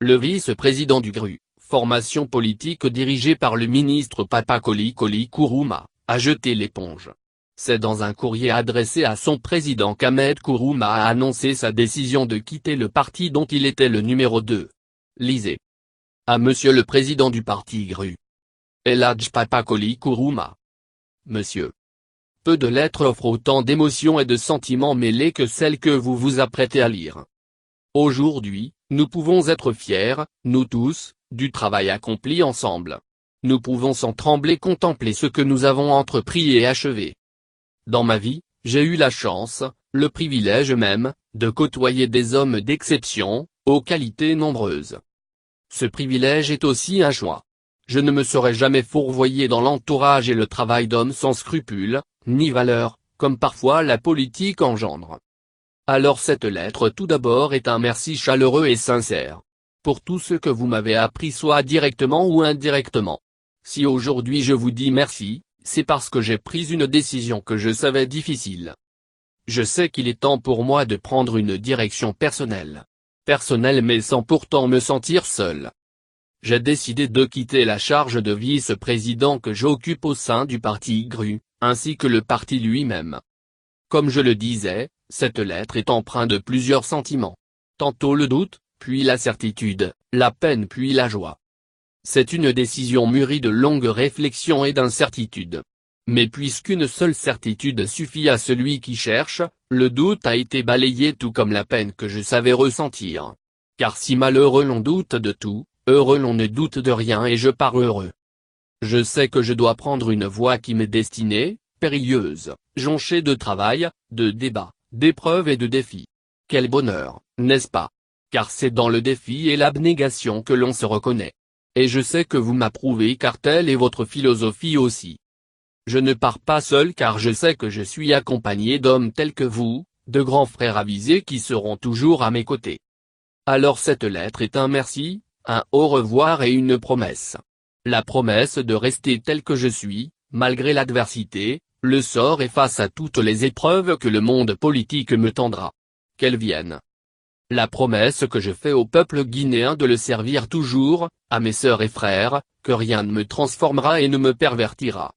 Le vice-président du GRU, formation politique dirigée par le ministre Papakoli Kourouma, a jeté l'éponge. C'est dans un courrier adressé à son président qu'Ahmed Kourouma a annoncé sa décision de quitter le parti dont il était le numéro 2. Lisez. À Monsieur le président du parti GRU. El Hadj Papakoli Kourouma. Monsieur. Peu de lettres offrent autant d'émotions et de sentiments mêlés que celles que vous vous apprêtez à lire. Aujourd'hui, nous pouvons être fiers, nous tous, du travail accompli ensemble. Nous pouvons sans trembler contempler ce que nous avons entrepris et achevé. Dans ma vie, j'ai eu la chance, le privilège même, de côtoyer des hommes d'exception, aux qualités nombreuses. Ce privilège est aussi un choix. Je ne me serais jamais fourvoyé dans l'entourage et le travail d'hommes sans scrupules, ni valeurs, comme parfois la politique engendre. Alors cette lettre tout d'abord est un merci chaleureux et sincère. Pour tout ce que vous m'avez appris soit directement ou indirectement. Si aujourd'hui je vous dis merci, c'est parce que j'ai pris une décision que je savais difficile. Je sais qu'il est temps pour moi de prendre une direction personnelle. Personnelle mais sans pourtant me sentir seul. J'ai décidé de quitter la charge de vice-président que j'occupe au sein du parti GRU, ainsi que le parti lui-même. Comme je le disais, cette lettre est empreinte de plusieurs sentiments. Tantôt le doute, puis la certitude, la peine puis la joie. C'est une décision mûrie de longues réflexions et d'incertitudes. Mais puisqu'une seule certitude suffit à celui qui cherche, le doute a été balayé tout comme la peine que je savais ressentir. Car si malheureux l'on doute de tout, heureux l'on ne doute de rien et je pars heureux. Je sais que je dois prendre une voie qui m'est destinée, périlleuse, jonchée de travail, de débats, d'épreuves et de défis. Quel bonheur, n'est-ce pas? Car c'est dans le défi et l'abnégation que l'on se reconnaît. Et je sais que vous m'approuvez car telle est votre philosophie aussi. Je ne pars pas seul car je sais que je suis accompagné d'hommes tels que vous, de grands frères avisés qui seront toujours à mes côtés. Alors cette lettre est un merci, un au revoir et une promesse. La promesse de rester tel que je suis, malgré l'adversité, le sort et face à toutes les épreuves que le monde politique me tendra. Qu'elles viennent. La promesse que je fais au peuple guinéen de le servir toujours, à mes sœurs et frères, que rien ne me transformera et ne me pervertira.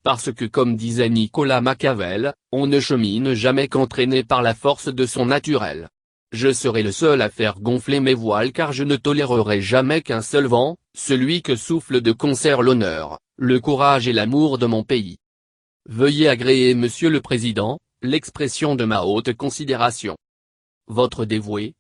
Parce que comme disait Nicolas Machiavel, on ne chemine jamais qu'entraîné par la force de son naturel. Je serai le seul à faire gonfler mes voiles car je ne tolérerai jamais qu'un seul vent, celui que souffle de concert l'honneur, le courage et l'amour de mon pays. Veuillez agréer Monsieur le Président, l'expression de ma haute considération. Votre dévoué,